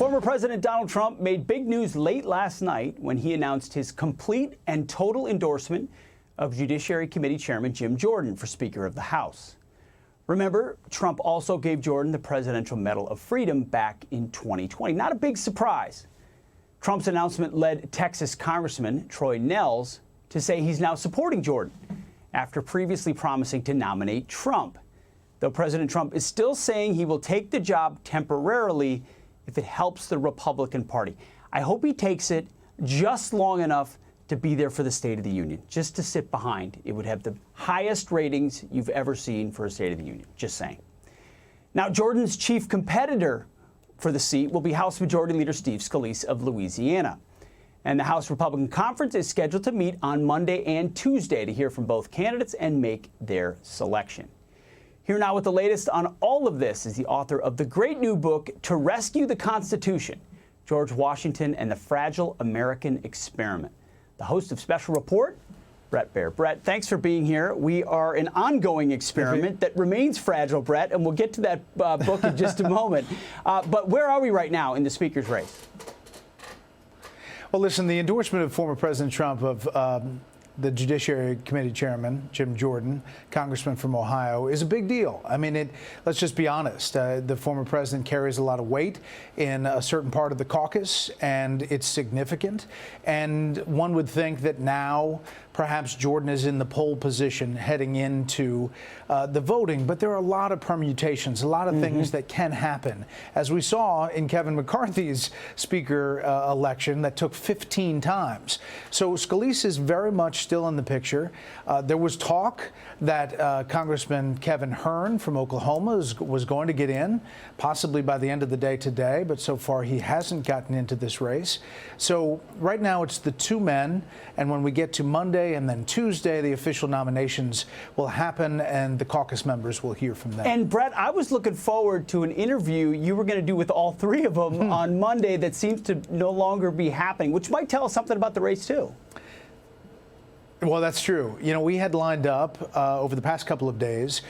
Former President Donald Trump made big news late last night when he announced his complete and total endorsement of Judiciary Committee Chairman Jim Jordan for Speaker of the House. Remember, Trump also gave Jordan the Presidential Medal of Freedom back in 2020. Not a big surprise. Trump's announcement led Texas Congressman Troy Nehls to say he's now supporting Jordan after previously promising to nominate Trump. Though President Trump is still saying he will take the job temporarily if it helps the Republican Party. I hope he takes it just long enough to be there for the State of the Union, just to sit behind. It would have the highest ratings you've ever seen for a State of the Union, just saying. Now, Jordan's chief competitor for the seat will be House Majority Leader Steve Scalise of Louisiana. And the House Republican Conference is scheduled to meet on Monday and Tuesday to hear from both candidates and make their selection. Here now with the latest on all of this is the author of the great new book, To Rescue the Constitution, George Washington and the Fragile American Experiment. The host of Special Report, Bret Baier. Bret, thanks for being here. We are an ongoing experiment that remains fragile, Bret, and we'll get to that book in just a moment. But where are we right now in the speaker's race? Well, listen, the endorsement of former President Trump of the Judiciary Committee Chairman, Jim Jordan, Congressman from Ohio, is a big deal. I mean, let's just be honest. The former president carries a lot of weight in a certain part of the caucus, and it's significant. And one would think that now perhaps Jordan is in the pole position heading into the voting. But there are a lot of permutations, a lot of things that can happen. As we saw in Kevin McCarthy's speaker election that took 15 times. So Scalise is very much still in the picture. There was talk that Congressman Kevin Hern from Oklahoma was going to get in, possibly by the end of the day today, but so far he hasn't gotten into this race. So right now it's the two men, and when we get to Monday and then Tuesday, the official nominations will happen and the caucus members will hear from them. And Bret, I was looking forward to an interview you were going to do with all three of them on Monday that seems to no longer be happening, which might tell us something about the race too. Well, that's true. You know, we had lined up over the past couple of days,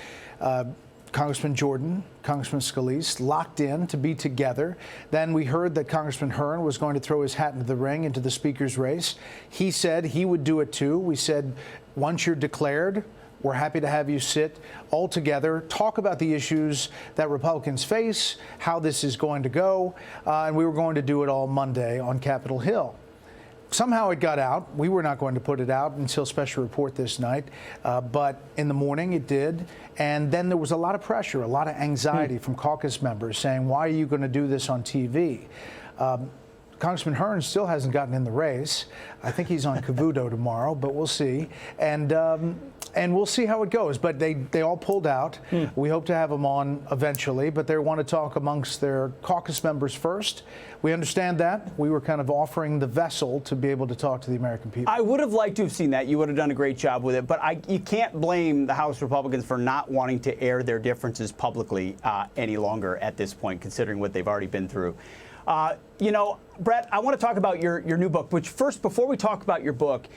Congressman Jordan, Congressman Scalise locked in to be together. Then we heard that Congressman Hern was going to throw his hat into the ring into the speaker's race. He said he would do it too. We said, once you're declared, we're happy to have you sit all together, talk about the issues that Republicans face, how this is going to go, and we were going to do it all Monday on Capitol Hill. Somehow it got out. We were not going to put it out until Special Report this night, but in the morning it did. And then there was a lot of pressure, a lot of anxiety from caucus members saying, why are you going to do this on TV? Congressman Hern still hasn't gotten in the race. I think he's on Cavuto tomorrow, but we'll see. And we'll see how it goes. But they all pulled out. We hope to have them on eventually, but they want to talk amongst their caucus members first. We understand that. We were kind of offering the vessel to be able to talk to the American people. I would have liked to have seen that. You would have done a great job with it. But you can't blame the House Republicans for not wanting to air their differences publicly any longer at this point, considering what they've already been through. You know, Bret, I want to talk about your new book, which first, before we talk about your book,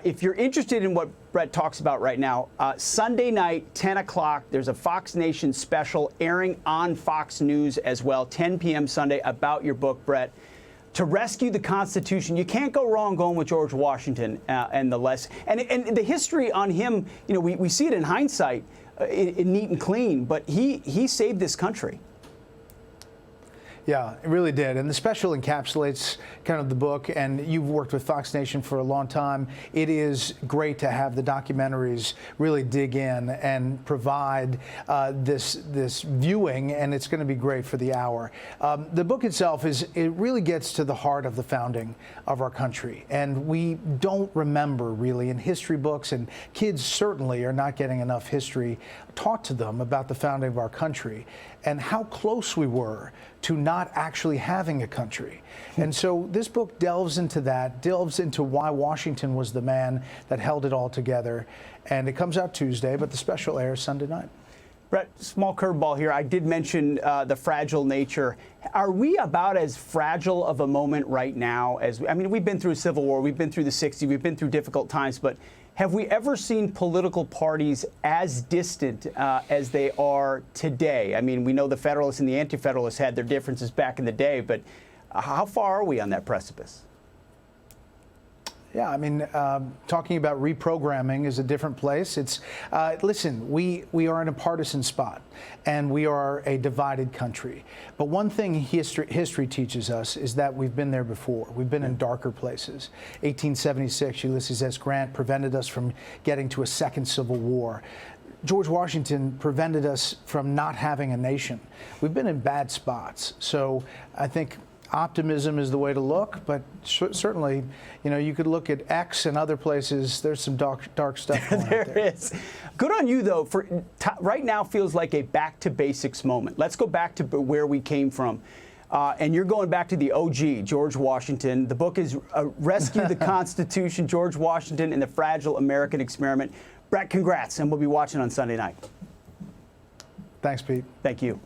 if you're interested in what Bret talks about right now, Sunday night, 10 o'clock, there's a Fox Nation special airing on Fox News as well, 10 p.m. Sunday, about your book, Bret, To Rescue the Constitution. You can't go wrong going with George Washington and the history on him. You know, we see it in hindsight, in neat and clean, but he saved this country. Yeah, it really did. And the special encapsulates kind of the book. And you've worked with Fox Nation for a long time. It is great to have the documentaries really dig in and provide this viewing. And it's going to be great for the hour. The book itself it really gets to the heart of the founding of our country. And we don't remember really in history books, and kids certainly are not getting enough history taught to them about the founding of our country and how close we were to not actually having a country. And so this book delves into that, delves into why Washington was the man that held it all together. And it comes out Tuesday, but the special airs Sunday night. Bret, small curveball here. I did mention the fragile nature. Are we about as fragile of a moment right now as, I mean, we've been through a Civil War, we've been through the 60s, we've been through difficult times, but have we ever seen political parties as distant as they are today? I mean, we know the Federalists and the Anti-Federalists had their differences back in the day, but How far are we on that precipice? Yeah, I mean, talking about reprogramming is a different place. It's listen, we are in a partisan spot, and we are a divided country. But one thing history teaches us is that we've been there before. We've been in darker places. 1876, Ulysses S. Grant prevented us from getting to a second civil war. George Washington prevented us from not having a nation. We've been in bad spots. So I think optimism is the way to look, but certainly, you know, you could look at X and other places. There's some dark stuff going on there. There is. Good on you, though. Right now feels like a back to basics moment. Let's go back to where we came from. And you're going back to the OG, George Washington. The book is Rescue the Constitution, George Washington and the Fragile American Experiment. Bret, congrats, and we'll be watching on Sunday night. Thanks, Pete. Thank you.